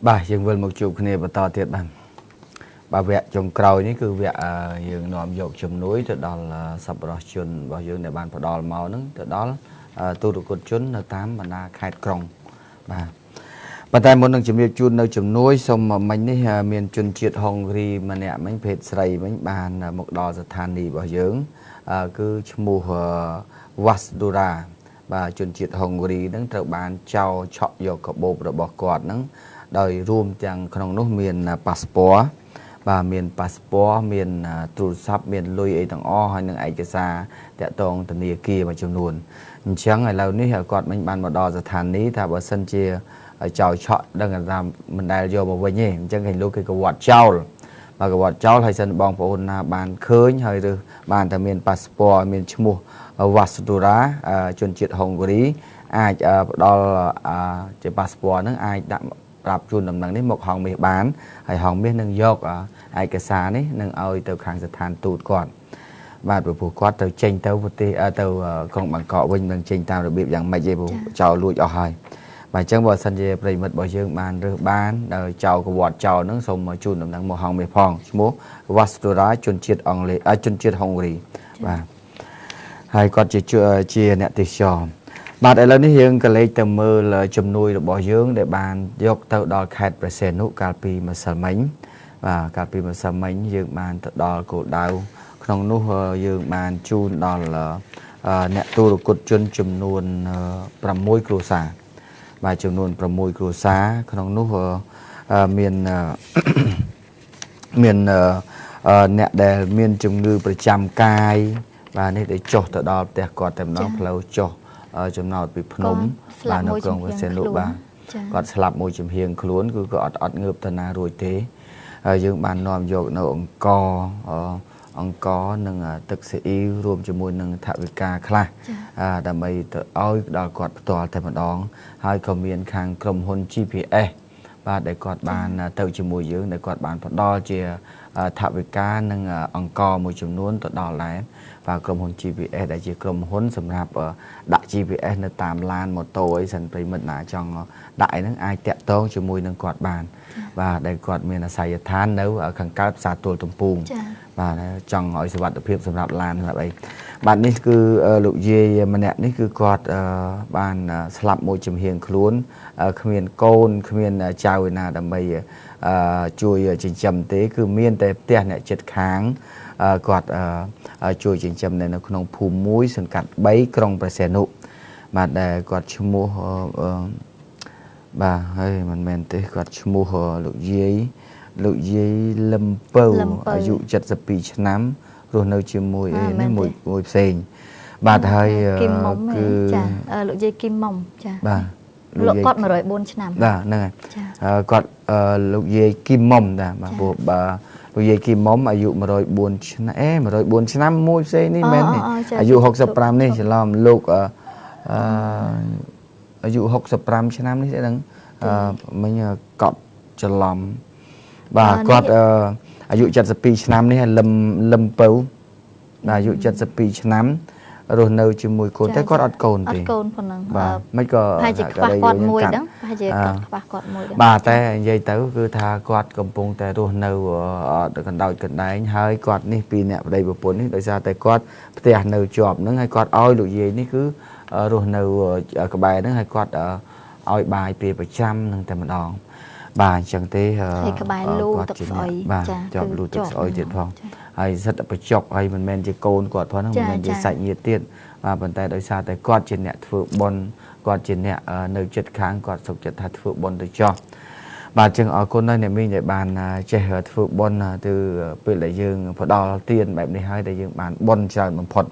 bà dương vươn một chục này và to thiệt bằng bà vẽ trồng cầu ní cứ vẽ dương nòm dọc chùm núi từ đó là sập đó chun bảo dương để bàn vào đó màu nứng từ đó tôi được cột chun là 8 mà na khai còng bà tại một lần chùm việc chun nơi chùm núi xong mà mình đi miền chun triệt hồng ri mà nè mình phết sậy mình bàn một đò giật than đi bảo dương cứ mùa Vasdura và chun triệt hồng ri nâng trở bàn trao chọn vô cặp bộ rồi bỏ quạt nâng đời rùm chẳng không nói miền passport và miền passport miền trụ sắp miền lôi ấy thằng o hay những ai cái xa tẹt tông từ nia kia mà chồng luôn chẳng ngày lâu ní còn mình ban một đò giờ thàn ní thà vào sân chia chào chọn đang làm mình đại vô một vài nhỉ chẳng hình lúc cái quạt trâu và cái quạt trâu hay sân bóng của bàn khơi hay được bàn từ miền passport miền chmu Vasdura chuyên triệt hồng của đi ai đó chỉ passport nó ai đãรับจูนดำนังนี่หมกห้องมีบ้านให้ห้องมีหนึ่งยกไอ้กระสานี่หนึ่งเอาเตาขังสถานตูดก่อนบ้านผู้กอดเตาเจงเตาพุทธิเตาของบางเกาะวิ่งหนึ่งเจงตามระเบียบอย่างไม่เจ็บเจ้าลุยเอาให้บางจังหวัดสัญญาปริมัดบ่อยเชิงบ้านหรือบ้านเจ้ากวอดเจ้านั่งสมจูนดำนังหมกห้องมีพองสมมุวัสดุร้ายจนเจียดองเลยจนเจียดฮองรีบ้านให้กอดเจียเนี่ยติดชอมบาดแล้วนี่ยังก็เลยเติมมือเลยจำนวนบ่อยืงđể bàn ยกเต่าดอลแคดเปอร์เซ็นต์นุกาปีมาสมัยvàกาปีมาสมัยยืงbànเต่าดอลกูดาวขนมนุยืงbànจูนดอลเนี่ยตัวกุดจนจำนวนประมวยครูสาvàจำนวนประมวยครูสาขนมนุเมียนเนี่ยเดเมียนจำนวนประจำกายvàนี่ได้จดเต่าดอลแต่ก่อนแต่น้องเราจดจำนวนปีพนมบานกองเซนลูกบากอดสลับมวยจำเพียงขลุ่นคือกอดเงือบตนารวยเทยังบานนอมโยกในองกอหนึ่งตึกเสียรวมจำนวนหนึ่งถวิกาคลาแต่ไม่เอาดอกอดตัวแต่มาดองให้คอมเมนต์ข้างกรมหุ่น GPS บาได้กอดบานเต่าจมูกยืงได้กอดบานพอดอเจียถวิกาหนึ่งองกอมวยจำนวนตัวดอไหลvà กรมหุ่น GPS ได้เจียกรมหุ่นสำหรับดัก GPS ในตามลานมอเตอร์ไอ้สันไปมันหนาจังได้นั่งไอเตะโต้จมูกนั่งกอดบานvàได้กอดเมียนสายทานเนื้อขังก้าวสาตัวตุ่มปูงvàจังหอยสวัสดิ์เพียบสำหรับลานแบบนี้บ้านนี้คือลูกเย่มันเนี่ยนี่คือกอดบ้านสลับมวยจำเฮียงคล้วนเขมียนโกนเขมียนเจ้าวินาดำไปช่วยจิงจำเตะคือเมียนแต่เตะเนี่ย7 ครั้งกอดช่วยจิงจำในขนมภูมิมุ้ยสังกัดใบกรองประเสนุมาได้กอดชั่วโมงบ่าเฮ้ยมันแมนเตะกอดชั่วโมงลูกเย่ลำเป้าอายุ70 ปีฉน้ำรวมในชิมมวยนี่มวยเซนบาดไทยคือลูกเย่กิมมองจ้ะบ่าลูกกอด104 ฉน้ำนั่นไงกอดลูกเย่กิมมอมนะมาบวบลูกเย่กิมมอมอายุ104 ฉน้ำ104 ฉน้ำมวยเซนนี่แม่นี่อายุ65นี่ฉลองลูกอายุ65 ฉน้ำนี่ใช่ไหมไม่เนี่ยกอดฉลองบ่ากอดอายุ70 ปีฉน้ำนี่ลำเป้าอายุ70 ปีฉน้ำรวมในชิมวยโคนแต่กอดอัดโคนตีบ่าไม่ก็ให้จะคว้ากอดมวยดังให้จะคว้ากอดมวยบ่าแต่ยัยเต๋อคือทากอดกำปงแต่รวมในกันดอยกันได้ให้กอดนี่ปีเนี่ยได้บุปผลนี่โดยซาแต่กอดแต่ในจอบนั่งให้กอดอ้อยหรือยี่นี่คือรวมในกระบายนั่งให้กอดอ้อยบายปีประจำนั่งแต่มันดองบ่าจังเตะให้กระบายลูกตกซอยบ่าจอบลูกตกซอยเจ็ดพองให้สัตว์ประจบให้มันแมนจะโกนกอดเพราะนั่งมันจะใส่เยียดเตี้ยมาบนแต่โดยซาแต่กอดเจนเนี่ยฝึกบอลกอดเจนเนี่ยใน7 ครั้งกอดสุกจะทัดฝึกบอลโดยจอบบ่าจึงคนนั้นเนี่ยมีในบ้านเจ้าฝึกบอลtừเป็นอะไรยังพอดอเตียนแบบนี้ให้ได้ยังบ้านบอลชายมันพอด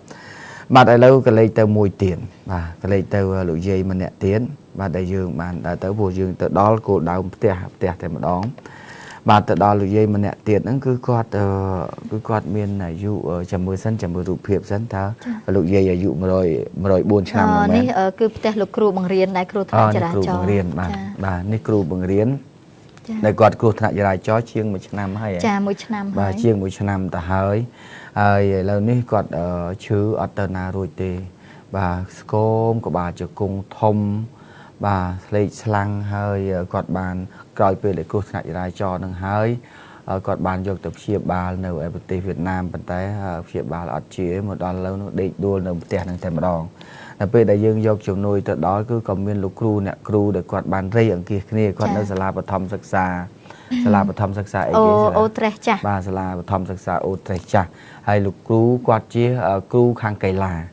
บ่าได้แล้วก็เลยเติมมวยเตียนบ่าก็เลยเติมลูกเย่มันเนี่ยเตียนบ่าได้ยังบ้านเติมบัวยังเติมดอลกูดาวเตะแต่มาดองบ่าเติมดอลลูกเย่มันเนี่ยเตียนนั่นคือกอดเมียนอายุจำมือสั้นจำมือรูปเพียบสั้นเท่าลูกเย่อายุ104 ฉน้ำนี่คือแต่ลูกครูบังเรียนได้ครูทางจราจรครูบังเรียนบ่านี่ครูบังเรียนได้กอดครูทางจราจรเชียง1 ฉน้ำให้จ้า1 ฉน้ำบ่าเชียง1 ฉน้ำแต่เฮ้ยแล้วนี่กอดชื่ออัตนารวยเตบ่าสโคมกับบ่าจะกงทม bà lấy slang hơi quạt bàn coi về để cô ngại ra cho nâng hơi quạt bàn dục tập chia ba nấu ở Việt Nam bên tay chia ba là chia một đòn lâu nó định đua nấu tiền nâng thêm một đòn là về đại dương dục chồng nuôi từ đó cứ cầm viên lục cru nè cru để quạt bàn rây ở kia kia quạt nơi sala bờ thom sắc xa sala bờ thom sắc xa ô tre cha ba sala bờ thom sắc xa ô tre cha hay lục cru quạt chia cru khang cây là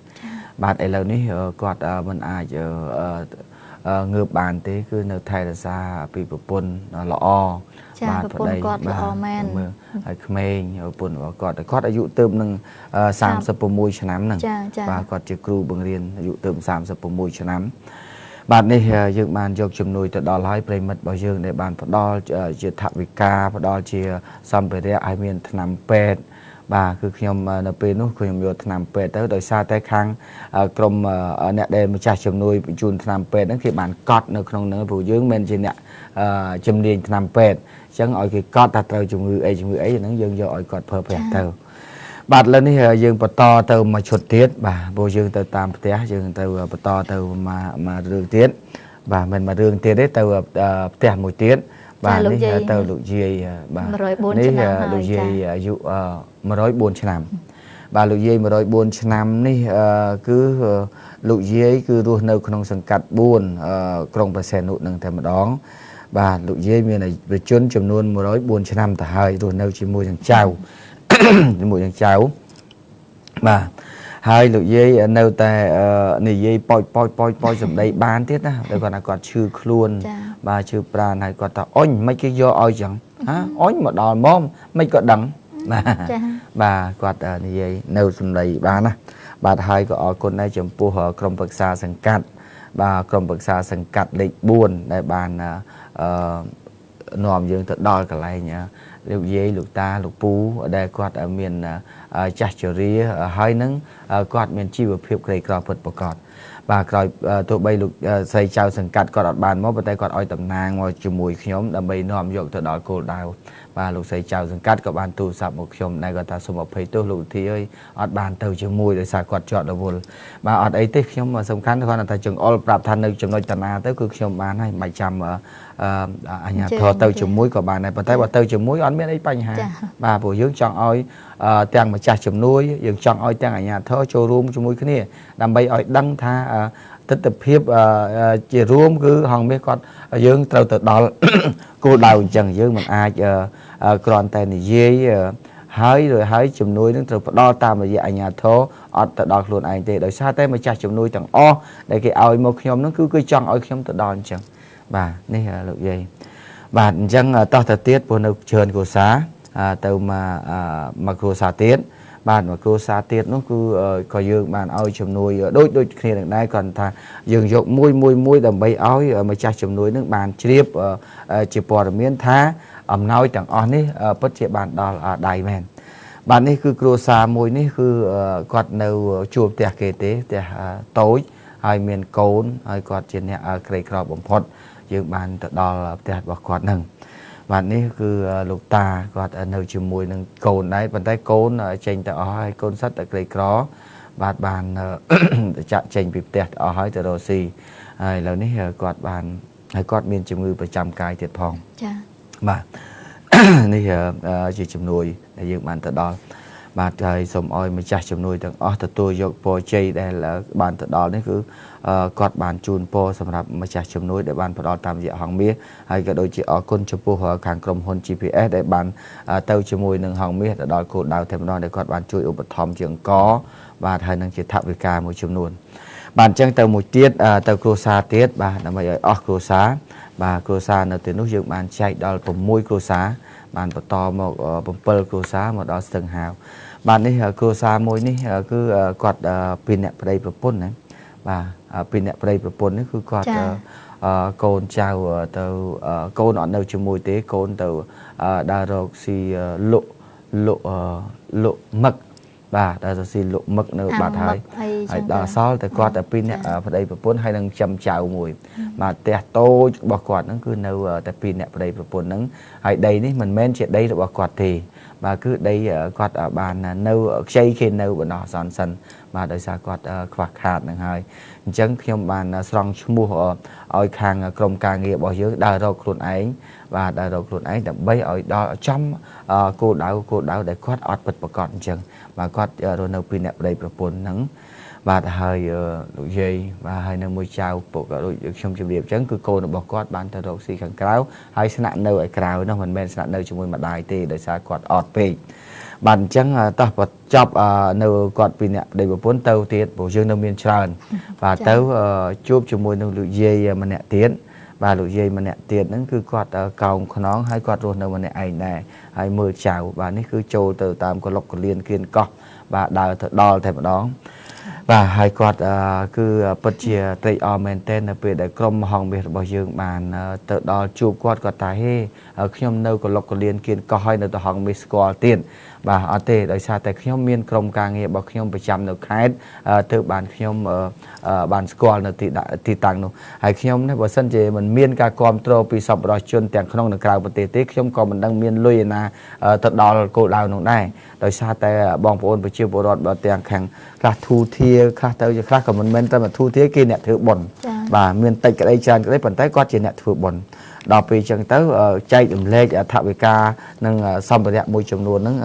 bạn ấy lâu ní quạt mình ai ngược bàn thế cứ nơi thay là xa bị bồn lọ bà đây bà khmeng bồn quạt ở dụ tôm nâng sam sập môi cho nắm nâng và quạt chỉ cừu bằng riêng dụ tôm sam sập môi cho nắm bạn này dựng bàn dọc chùm nuôi từ đó lái plei mật bảo dương để bàn đo chỉ tháp vị ca đo chỉ xăm về đây ai miền nằm pet bàคือខ្ញុំនៅពេលនោះខ្ញុំយកថ្នាំពេទ្យទៅដោយសារតែខាងក្រុមអ្នកដែលម្ចាស់ជំនួយបញ្ជូនថ្នាំពេទ្យហ្នឹងគេបានកត់នៅក្នុងហ្នឹងព្រោះយើងមិនជាអ្នកជំនាញថ្នាំពេទ្យអញ្ចឹងឲ្យគេកត់ថាត្រូវជំងឺអីហ្នឹងយើងយកឲ្យគាត់ប្រើប្រាស់ទៅបាទឥឡូវនេះយើងបន្តទៅមួយឈុតទៀតបាទព្រោះយើងទៅតាមផ្ទះយើងទៅបន្តទៅមករឿងទៀតបាទមិនមករឿងទៀតទេទៅផ្ទះមួយទៀតបាទនេះទៅលោកយាយបាទនេះលោកយាយអាយុ104ឆ្នាំបាទលោកយាយ104ឆ្នាំនេះគឺលោកយាយគឺរស់នៅក្នុងសង្កាត់4ក្រុងប្រសេនុនឹងតែម្ដងបាទលោកយាយមានអាយុជនចំនួន104ឆ្នាំទៅហើយរស់នៅជាមួយនឹងចៅជាមួយនឹងចៅបាទហើយលោកយាយនៅតែនិយាយប៉ោចសម្ដីបានទៀតណាតែគាត់ថាគាត់ឈឺខ្លួនបាទឈឺប្រាណហើយគាត់ថាអុញមិនគេយកឲ្យចឹងហ៎អុញមកដល់មកមិនក៏ដឹងបាទគាត់និយាយនៅសម្ដីបានណាបាទហើយក៏អរគុណដែរចំពោះក្រុមប្រឹក្សាសង្កាត់បាទក្រុមប្រឹក្សាសង្កាត់លេខ4ដែលបាននាំយើងទៅដល់កន្លែងលោកយាយលោកតាលោកពូដែលគាត់មានចាស់ជរាហើយនឹងគាត់មានជីវភាពក្រីក្រពិតប្រាកដបាទក្រោយទោះបីលោកស្រីចៅសង្កាត់គាត់អត់បានមកប៉ុន្តែគាត់ឲ្យតំណាងមកជាមួយខ្ញុំដើម្បីនាំយកទៅដល់គោលដៅបាទលោកស្រីចៅសង្កាត់ក៏បានទូរស័ព្ទមកខ្ញុំដែរគាត់ថាសូមអភ័យទោសលោកវិធីអើយអត់បានទៅជាមួយដោយសារគាត់ជាប់រវល់បាទអត់អីទេខ្ញុំសំខាន់គាត់ថាចង្អុលប្រាប់ថានៅចំណុចតាណាទៅគឺខ្ញុំបានហើយមិនចាំអញ្ញាធរទៅជាមួយក៏បានដែរប៉ុន្តែបើទៅជាមួយអត់មានអីបញ្ហាបាទព្រោះយើងចង់ឲ្យទាំងម្ចាស់ជំនួយយើងចង់ឲ្យទាំងអាជ្ញាធរចូលរួមជាមួយគ្នាដើម្បីឲ្យដឹងថាទស្សនភាពជារួមគឺហងមាសគាត់យើងត្រូវទៅដល់គោលដៅអញ្ចឹងយើងមិនអាចគ្រាន់តែនិយាយហើយជំនួយនឹងត្រូវផ្ដល់តាមរយៈអាជ្ញាធរអត់ទៅដល់ខ្លួនឯងទេដោយសារតែម្ចាស់ជំនួយទាំងអស់ដែលគេឲ្យមកខ្ញុំនឹងគឺចង់ឲ្យខ្ញុំទៅដល់អញ្ចឹងបាទនេះលោកយាយបាទអញ្ចឹងតោះទៅទៀតព្រោះនៅច្រើនគ្រួសារទៅមកគ្រួសារទៀតបាទមកគ្រួសារទៀតនោះគឺក៏យើងបានឲ្យជំនួយដូចគ្នានឹងដែរគាត់ថាយើងយកមួយដើម្បីឲ្យម្ចាស់ជំនួយនឹងបានជ្រាបជាព័ត៌មានថាអំណោយទាំងអស់នេះពិតជាបានដល់ដៃមែនបាទនេះគឺគ្រួសារមួយនេះគឺគាត់នៅជួបផ្ទះគេទេផ្ទះតូចហើយមានកូនហើយគាត់ជាអ្នកក្រីក្របំផុតយើងបានទៅដល់ផ្ទះរបស់គាត់នឹងបាទនេះគឺលោកតាគាត់នៅជាមួយនឹងកូនដែរប៉ុន្តែកូនចេញទៅអស់ហើយកូនសិតតែក្រីក្របាទបានចាក់ចេញពីផ្ទះអស់ហើយទៅរកស៊ីហើយឥឡូវនេះគាត់បានហើយគាត់មានជំងឺប្រចាំកាយទៀតផងចា៎បាទនេះជាជំនួយដែលយើងបានទៅដល់បាទហើយសូមឲ្យម្ចាស់ជំនួយទាំងអស់ទទួលយកពរជ័យដែលបានទៅដល់នេះគឺគាត់បានជូនពរសម្រាប់ម្ចាស់ជំនួយដែលបានផ្ដល់តាមរយៈហងមាសហើយក៏ដូចជាអរគុណចំពោះខាងក្រុមហ៊ុន GPS ដែលបានទៅជាមួយនឹងហងមាសទៅដល់គោលដៅតែម្ដងដែលគាត់បានជួយឧបត្ថម្ភជាអង្គបាទហើយនឹងជាថវិកាមួយចំនួនបាទអញ្ចឹងទៅមួយទៀតទៅគ្រួសារទៀតបាទដើម្បីឲ្យអស់គ្រួសារបាទគ្រួសារនៅទីនោះយើងបានចែកដល់6គ្រួសារបានបន្តមក7គ្រួសារមកដល់ស្ទឹងហាវបាទនេះគ្រួសារមួយនេះគឺគាត់ពីអ្នកប្តីប្រពន្ធណាបាទពីអ្នកប្តីប្រពន្ធនេះគឺគាត់កូនចៅទៅកូនអត់នៅជាមួយទេកូនទៅដើររកស៊ីលក់មឹកបាទដើរទៅស៊ីលក់មឹកនៅបាត់ហើយដល់សល់តែគាត់តែពីអ្នកប្តីប្រពន្ធហើយនឹងចាំចៅមួយបាទផ្ទះតូចរបស់គាត់ហ្នឹងគឺនៅតែពីអ្នកប្តីប្រពន្ធហ្នឹងហើយដីនេះមិនមែនជាដីរបស់គាត់ទេបាទគឺដីគាត់បាននៅខ្ចីគេនៅបណ្ដោះអាសន្នសិន បាទដោយសារគាត់ខ្វះខាតនឹងហើយអញ្ចឹងខ្ញុំបានស្រង់ឈ្មោះឲ្យខាងក្រុមការងាររបស់យើងដើររកខ្លួនឯងបាទដើររកខ្លួនឯងដើម្បីឲ្យដល់ចំគោលដៅដែលគាត់អត់ពិតប្រាកដអញ្ចឹងបាទគាត់រស់នៅពីអ្នកប្តីប្រពន្ធហ្នឹងបាទហើយលោកយាយបាទហើយនៅមួយចៅពុកដូចខ្ញុំជម្រាបអញ្ចឹងគឺកូនរបស់គាត់បានទៅរកស៊ីខាងក្រៅហើយស្នាក់នៅឯក្រៅនោះមិនមែនស្នាក់នៅជាមួយម្ដាយទេដោយសារគាត់អត់ពេកបាទអញ្ចឹងតោះបញ្ចប់នៅគាត់ពីអ្នកប្តីប្រពន្ធទៅទៀតព្រោះយើងនៅមានច្រើនបាទទៅជួបជាមួយនឹងលោកយាយម្នាក់ទៀតបាទលោកយាយម្នាក់ទៀតហ្នឹងគឺគាត់កោងខ្នងហើយគាត់រស់នៅម្នាក់ឯងដែរហើយមើលចៅបាទនេះគឺចូលទៅតាមកលុកកលៀនគៀនកោះបាទដើរទៅដល់តែម្ដងបាទហើយគាត់គឺពិតជាត្រេកអរមែនទែននៅពេលដែលក្រុមមហងមាសរបស់យើងបានទៅដល់ជួបគាត់ថាហេខ្ញុំនៅកលុកកលៀនគៀនកោះហើយនៅទៅហងមាសស្គាល់ទៀតបាទអត់ទេដោយសារតែខ្ញុំមានក្រុមការងាររបស់ខ្ញុំប្រចាំនៅខេត្តទើបបានខ្ញុំបានស្គាល់នៅទីតាំងនោះហើយខ្ញុំនេះបើសិនជាមិនមានការគ្រប់គ្រងពីសប្បុរសជនទាំងក្នុងនិងក្រៅប្រទេសទេខ្ញុំក៏មិនដឹងមានលុយឯណាទៅដល់គោលដៅនោះដែរដោយសារតែបងប្អូនប្រជាពលរដ្ឋបើទាំងខាងខ្លះធូធាខ្លះទៅជាខ្លះក៏មិនមែនតែមកធូធាគេអ្នកធ្វើបុណ្យបាទមានតិចក្តីច្រើនក្តីប៉ុន្តែគាត់ជាអ្នកធ្វើបុណ្យដល់ពេលអញ្ចឹងទៅចែករំលែកថវិកានិងសម្ភារៈមួយចំនួនហ្នឹង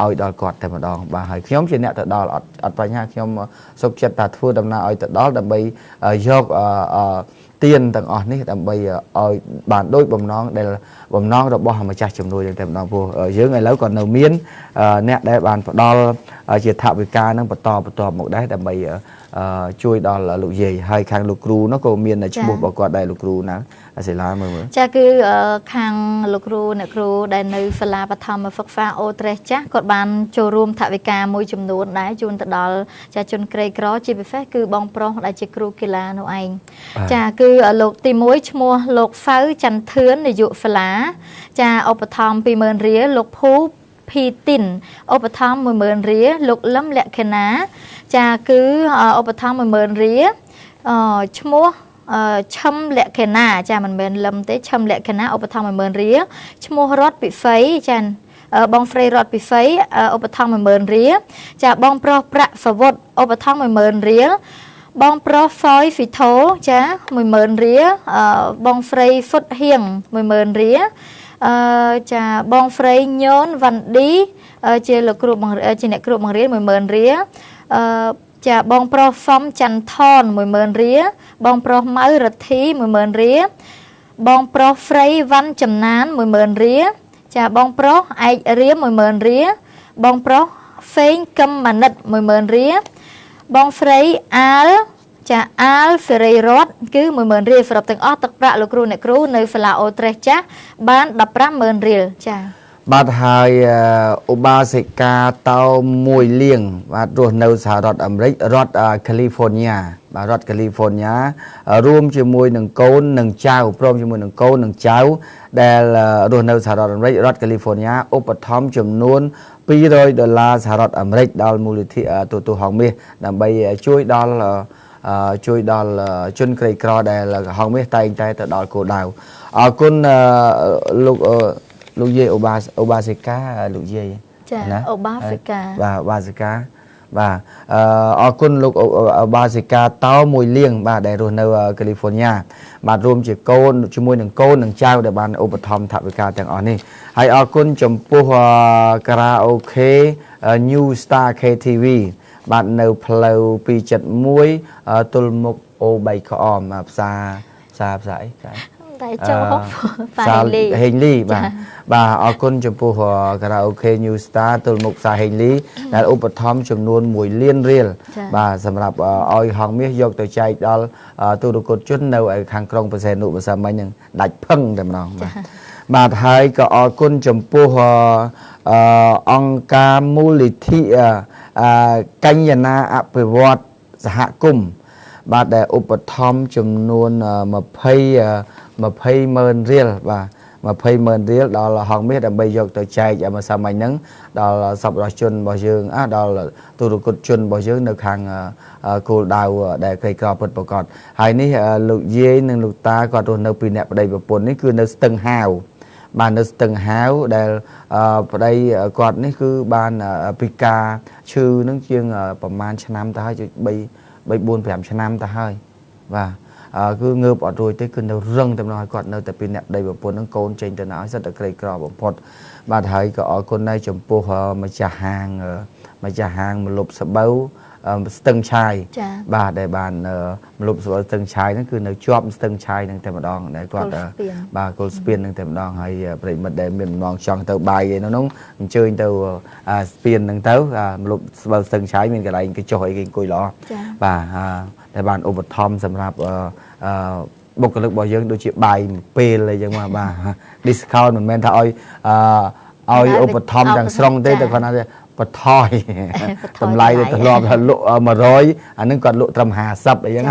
ឲ្យដល់គាត់តែម្ដងបាទហើយខ្ញុំជាអ្នកទៅដល់អត់បញ្ហាខ្ញុំសុខចិត្តថាធ្វើដំណើរឲ្យទៅដល់ដើម្បីយកទានទាំងអស់នេះដើម្បីឲ្យបានដូចបំណងរបស់ម្ចាស់ជំនួយយ៉ាងតែម្ដងព្រោះយើងឥឡូវក៏នៅមានអ្នកដែលបានផ្ដល់ជាថវិកានឹងបន្តមកដែរដើម្បីជួយដល់លោកយាយហើយខាងលោកគ្រូនោះក៏មានឈ្មោះរបស់គាត់ដែរលោកគ្រូណាសិលាមើលចាគឺខាងលោកគ្រូអ្នកគ្រូដែលនៅសាលាបឋមសិក្សាអូត្រេសចាស់គាត់បានចូលរួមថវិកាមួយចំនួនដែរជូនទៅដល់ចាជនក្រីក្រជាពិសេសគឺបងប្រុសដែលជាគ្រូកីឡានោះឯងចាគឺលោកទី1ឈ្មោះលោកសៅចន្ទធឿននាយកសាលាចាឧបត្ថម្ភ 20000 រៀលលោកភូភីទីនឧបត្ថម្ភ 10000 រៀលលោកលឹមលក្ខណាចាគឺឧបត្ថម្ភ 10000 រៀលឈ្មោះឈឹមលក្ខណាចាមិនមែនលឹមទេឈឹមលក្ខណាឧបត្ថម្ភ 10000 រៀលឈ្មោះរតពិសីចាបងស្រីរតពិសីឧបត្ថម្ភ 10000 រៀលចាបងប្រុសប្រាក់សវុតឧបត្ថម្ភ 10000 រៀលបងប្រុសសយហ្វីថូចា10000 រៀលបងស្រីហ្វុតហៀង 10000 រៀលចាបងស្រីញូនវ៉ាន់ឌីជាលោកគ្រូជាអ្នកគ្រូបង្រៀន 10000 រៀលចាបងប្រុសសំច័ន្ទថន 10000 រៀលបងប្រុសម៉ៅរទ្ធី 10000 រៀលបងប្រុសស្រីវ៉ាន់ចំណាន 10000 រៀលចាបងប្រុសឯករៀម 10000 រៀលបងប្រុសហ្វេងកឹមម៉ានិត 10000 រៀលបងស្រីអាលចាអាលសេរីរតគឺ 10000 រៀលសរុបទាំងអស់ទឹកប្រាក់លោកគ្រូអ្នកគ្រូនៅសាលាអូត្រេសចាស់បាន 150,000 រៀលចាបាទហើយឧបាសិកាតោមួយលៀងបាទរស់នៅសហរដ្ឋអាមេរិករដ្ឋកាលីហ្វ័រញ៉ាបាទរដ្ឋកាលីហ្វ័រញ៉ារួមជាមួយនឹងកូននិងចៅព្រមជាមួយនឹងកូននិងចៅដែលរស់នៅសហរដ្ឋអាមេរិករដ្ឋកាលីហ្វ័រញ៉ាឧបត្ថម្ភចំនួន$200សហរដ្ឋអាមេរិកដល់មូលនិធិទូហងមាសដើម្បីជួយដល់ជនក្រីក្រដែលហងមាសតែងតែទៅដល់គោលដៅអរគុណលោកយាយឧបាសិកាលោកយាយចាឧបាសិកាបាទឧបាសិកាបាទអរគុណលោកឧបាសិកាតោមួយលៀងបាទដែលរស់នៅកាលីហ្វ័រញ៉ាបាទរួមជាកូនជាមួយនឹងកូននិងចៅដែលបានឧបត្ថម្ភថវិកាទាំងអស់នេះហើយអរគុណចំពោះការ៉ាអូខេ New Star KTV បាទនៅផ្លូវ271ទល់មុខអូ3ខអមផ្សារអីតែចូលផ្សារហេងលីបាទអរគុណចំពោះការ៉ាអូខេ New Star ទល់មុខផ្សារហេងលីដែលឧបត្ថម្ភចំនួន$1 លានបាទសម្រាប់ឲ្យហងមាសយកទៅចែកដល់ទូរគតជននៅខាងក្រុងបរសេនុបសាមិញនឹងដាច់ផឹងតែម្ដងបាទហើយក៏អរគុណចំពោះអង្គការមូលនិធិកញ្ញាណាអភិវឌ្ឍសហគមន៍បាទដែលឧបត្ថម្ភចំនួន20,000 រៀលបាទ20,000 រៀលដល់ហងមាសដើម្បីយកទៅចែកមួយសាមញ្ញហ្នឹងដល់សប្បុរសជនរបស់យើងដល់ទូរគតជនរបស់យើងនៅខាងគោលដៅដែលក្រីក្រពិតប្រាកដហើយនេះលោកយាយនិងលោកតាគាត់រស់នៅពីអ្នកប្តីប្រពន្ធនេះគឺនៅស្ទឹងហាវ បាននៅស្ទឹងហាវដែលប្តីគាត់នេះគឺបានពីការឈឺនឹងជាងប្រហែលឆ្នាំទៅហើយ3 4 5ឆ្នាំទៅហើយបាទគឺងើបអត់រួចទេគឺនៅរឹងតែម្ដងឲ្យគាត់នៅតែពីអ្នកប្តីប្រពន្ធនឹងកូនចេញទៅណាឲ្យសិតតែក្រីក្របំផុតបាទហើយក៏អរគុណដែរចំពោះម្ចាស់ហាងមលប់សបៅស្ទឹងឆាយបាទដែលបានមលប់សបៅស្ទឹងឆាយហ្នឹងគឺនៅជាប់ស្ទឹងឆាយហ្នឹងតែម្ដងដែលគាត់បាទគល់ស្ពានហ្នឹងតែម្ដងហើយប្រិមិត្តដែលមានបំណងចង់ទៅបាយឯនោះអញ្ជើញទៅស្ពានហ្នឹងទៅមលប់សបៅស្ទឹងឆាយមានកន្លែងគេចុះអីគេអង្គុយល្អបាទដែលបានឧបត្ថម្ភសម្រាប់បុគ្គលិករបស់យើងដូចជាបាយពេលអីចឹងបាទ discount មិនមែនថាឲ្យឧបត្ថម្ភទាំងស្រុងទេតែគាត់ថាបថយតម្លៃទៅធ្លាប់ថាលក់100អានឹងគាត់លក់ត្រឹម50អីចឹង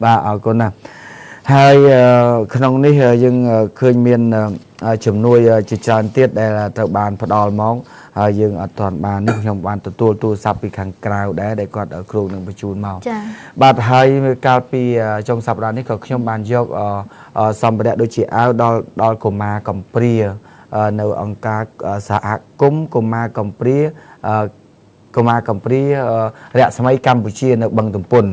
បាទអរគុណណាស់ហើយក្នុងនេះយើងឃើញមានជំនួយជាច្រើនទៀតដែលត្រូវបានផ្ដល់មកហើយយើងអត់ទាន់បាននេះខ្ញុំបានទទួលទូរស័ព្ទពីខាងក្រៅដែរដែលគាត់គ្រូនឹងបញ្ជូនមកបាទហើយកាលពីចុងសប្តាហ៍នេះក៏ខ្ញុំបានយកសម្ភារៈដូចជាអាវដល់កុមារកំព្រានៅអង្គការសហគមន៍កុមារកំព្រារស្មីកម្ពុជានៅបឹងទំពុន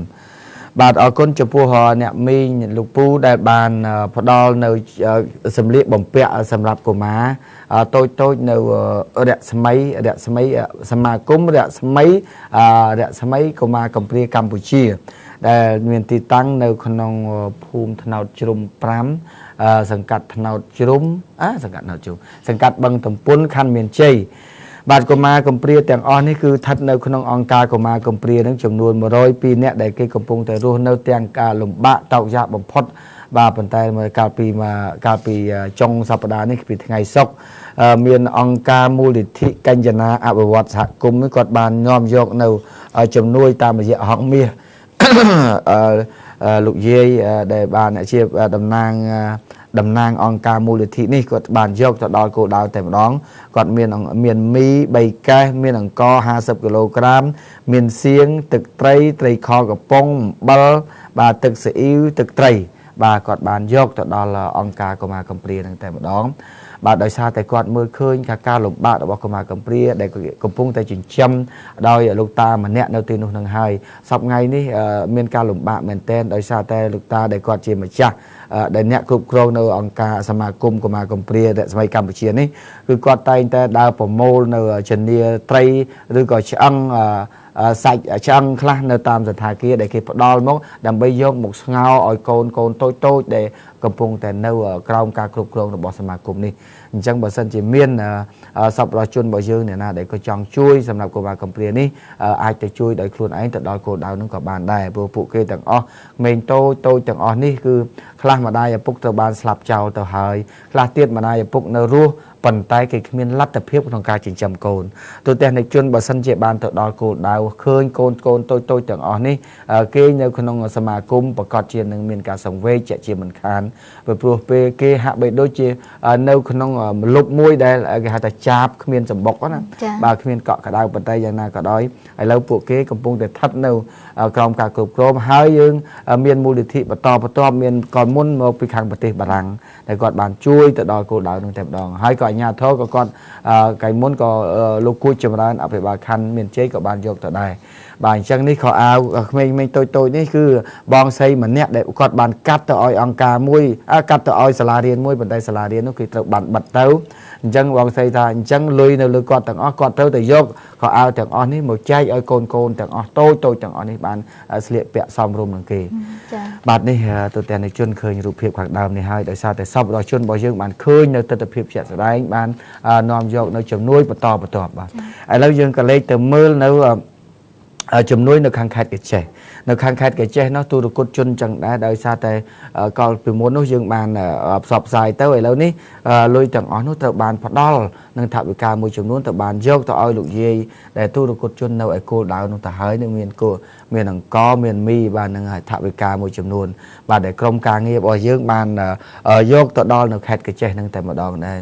បាទអរគុណចំពោះអ្នកមីងលោកពូដែលបានផ្ដល់នៅសម្លៀកបំពាក់សម្រាប់កុមារតូចនៅរស្មីសមាគមរស្មីកុមារកំព្រាកម្ពុជាដែលមានទីតាំងនៅក្នុងភូមិថ្នោតជ្រុំ5សង្កាត់ថ្នោតជ្រុំសង្កាត់បឹងទំពុនខណ្ឌមានជ័យបាទកុមារកំព្រាទាំងអស់នេះគឺស្ថិតនៅក្នុងអង្គការកុមារកំព្រានឹងចំនួន102នាក់ដែលគេកំពុងតែរស់នៅទាំងការលំបាកតោកយ៉ាកបំផុតបាទប៉ុន្តែកាលពីចុងសប្តាហ៍នេះពីថ្ងៃសុក្រមានអង្គការមូលនិធិកញ្ចនាអភិវឌ្ឍសហគមន៍គាត់បាននាំយកនៅជំនួយតាមរយៈហង្សមាសលោកយាយដែលបានជាតំណាងអង្គការមូលនិធិនេះគាត់បានយកទៅដល់គោលដៅតែម្ដងគាត់មានមី3កែសមានអង្ករ50គីឡូក្រាមមានសៀងទឹកត្រីខកំប៉ុងអំបិលបាទទឹកស៊ីអ៊ីវទឹកត្រីបាទគាត់បានយកទៅដល់អង្គការកុមារកំព្រានឹងតែម្ដងបាទដោយសារតែគាត់មើលឃើញការលំបាករបស់កុមារកំព្រាដែលកំពុងតែចិញ្ចឹមដោយលោកតាម្នាក់នៅទីនោះនឹងហើយសប្តាហ៍នេះមានការលំបាកមែនទែនដោយសារតែលោកតាដែលគាត់ជាម្ចាស់ដែលអ្នកគ្រប់គ្រងនៅអង្គការសមាគមកុមារកំព្រារស្មីកម្ពុជានេះគឺគាត់តែងតែដើរប្រមូលនៅជំនាត្រីឬក៏ឆ្អឹងសាច់ឆ្អឹងខ្លះនៅតាមសណ្ឋាគារដែលគេផ្ដល់មកដើម្បីយកមកស្ងោរឲ្យកូនតូចដែលកំពុងតែនៅក្រោមការគ្រប់គ្រងរបស់សមាគមនេះអញ្ចឹងបើសិនជាមានសប្បុរសជនរបស់យើងអ្នកណាដែលក៏ចង់ជួយសម្រាប់កុមារកំព្រានេះអាចទៅជួយដោយខ្លួនឯងទៅដល់គោលដៅនោះក៏បានដែរព្រោះពួកគេទាំងអស់ក្មេងតូចទាំងអស់នេះគឺខ្លះម្ដាយឪពុកត្រូវបានស្លាប់ចោលទៅហើយខ្លះទៀតម្ដាយឪពុកនៅរស់ប៉ុន្តែគេគ្មានលទ្ធភាពក្នុងការចិញ្ចឹមកូនទូទាំងនៃជនបើសិនជាបានទៅដល់គោលដៅឃើញកូនតូចទាំងអស់នេះគេនៅក្នុងសមាគមប្រកាសជានឹងមានការសង្វេគជាមិនខានព្រោះពេលគេហាក់បីដូចជានៅក្នុងមលុបមួយដែលគេហៅថាចាបគ្មានសម្បុកណាបាទគ្មានកក់ក្ដៅប៉ុន្តែយ៉ាងណាក៏ដោយឥឡូវពួកគេកំពុងតែស្ថិតនៅក្រោមការគ្រប់គ្រងហើយយើងមានមូលនិធិបន្តបន្ទាប់មានកលមុនមកពីខាងប្រទេសបារាំងដែលគាត់បានជួយទៅដល់គោលដៅនោះតែម្ដងហើយក៏អាជ្ញាធរក៏គាត់កាលមុនក៏លោកគួចចម្រើនអភិបាលខណ្ឌមានជ័យក៏បានយកទៅដែរបាទអញ្ចឹងនេះខោអាវក្មេងៗតូចនេះគឺបងស្រីម្នាក់ដែលគាត់បានកាត់ទៅឲ្យអង្គការមួយកាត់ទៅឲ្យសាលារៀនមួយប៉ុន្តែសាលារៀននោះគឺត្រូវបានបិទទៅអញ្ចឹងបងស្រីថាអញ្ចឹងលុយនៅលើគាត់ទាំងអស់គាត់ត្រូវតែយកខោអាវទាំងអស់នេះមកចែកឲ្យកូនទាំងអស់តូចទាំងអស់នេះបានស្លៀកពាក់សមរម្យនឹងគេបាទនេះទូទាំងនៃជនឃើញរូបភាពខាងដើមនេះហើយដោយសារតែសពរបស់ជនរបស់យើងបានឃើញនៅទស្សនវិជ្ជាស្ដែងបាននាំយកនៅជំនួយបន្តបាទឥឡូវយើងក៏លេខទៅមើលនៅជំនួយនៅខាងខេត្តកញ្ចេះនៅខាងខេត្តកញ្ចេះនោះទូរគតជនចឹងដែរដោយសារតែកាលពីមុននោះយើងបានផ្សព្វផ្សាយទៅឥឡូវនេះលុយទាំងអស់នោះត្រូវបានផ្ដល់នឹងថវិកាមួយចំនួនទៅបានយកទៅឲ្យលោកយាយដែលទូរគតជននៅឯគោលដៅនោះទៅហើយនឹងមានអង្គមានមីបាទនឹងថវិកាមួយចំនួនបាទដែលក្រុមការងាររបស់យើងបានយកទៅដល់នៅខេត្តកញ្ចេះនឹងតែម្ដងដែរ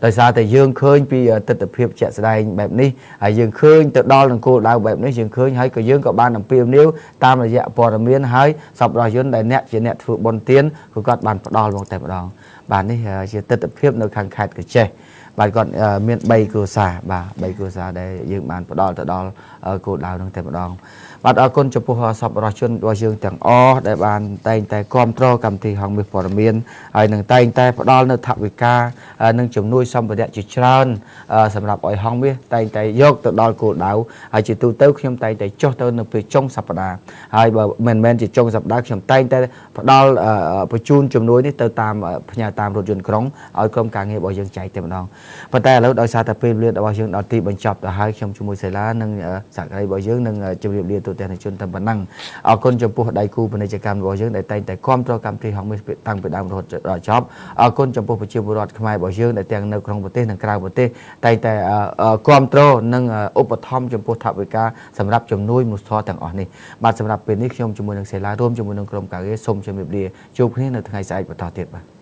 ដោយសារតែយើងឃើញពីទស្សនវិជ្ជាជាក់ស្ដែងបែបនេះហើយយើងឃើញទៅដល់នឹងគោលដៅបែបនេះយើងឃើញហើយក៏យើងក៏បានអំពាវនាវតាមរយៈព័ត៌មានហើយសប្បុរសជនដែលអ្នកជាអ្នកធ្វើបុណ្យទានគឺគាត់បានផ្ដល់មកតែម្ដងបាទនេះជាទស្សនវិជ្ជានៅខាងខេត្តកោះចេះបាទគាត់មាន3គ្រួសារបាទ3គ្រួសារដែលយើងបានផ្ដល់ទៅដល់គោលដៅនឹងតែម្ដងបាទអរគុណចំពោះសប្បុរសជនរបស់យើងទាំងអស់ដែលបានតែងតែគ្រប់គ្រងកម្មវិធីហងមាសព័ត៌មានហើយនឹងតែងតែផ្ដល់នៅថវិកានិងជំនួយសម្ភារៈជាច្រើនសម្រាប់ឲ្យហងមាសតែងតែយកទៅដល់គោលដៅហើយជាទូទៅខ្ញុំតែងតែចុះទៅនៅពេលចុងសប្តាហ៍ហើយបើមិនមែនជាចុងសប្តាហ៍ខ្ញុំតែងតែផ្ដល់បញ្ជូនជំនួយនេះទៅតាមផ្ញើតាមរថយន្តក្រុងឲ្យក្រុមការងាររបស់យើងចែកតែម្ដងប៉ុន្តែឥឡូវដោយសារតែពេលវេលារបស់យើងដល់ទីបញ្ចប់ទៅហើយខ្ញុំជាមួយសេឡានិងសហការីរបស់យើងនឹងជម្រាបលាទូទាំងជនតែប៉ុណ្ណឹងអរគុណចំពោះដៃគូពាណិជ្ជកម្មរបស់យើងដែលតែងតែគ្រប់គ្រងកម្មវិធីហងមាសតាំងពីដើមរហូតដល់ចប់អរគុណចំពោះប្រជាពលរដ្ឋខ្មែររបស់យើងដែលទាំងនៅក្នុងប្រទេសនិងក្រៅប្រទេសតែងតែគ្រប់គ្រងនិងឧបត្ថម្ភចំពោះថវិកាសម្រាប់ជំនួយមនុស្សធម៌ទាំងអស់នេះបាទសម្រាប់ពេលនេះខ្ញុំជាមួយនឹងសេឡារួមជាមួយនឹងក្រុមការងារសូមជម្រាបលាជួបគ្នានៅថ្ងៃស្អែកបន្តទៀតបាទ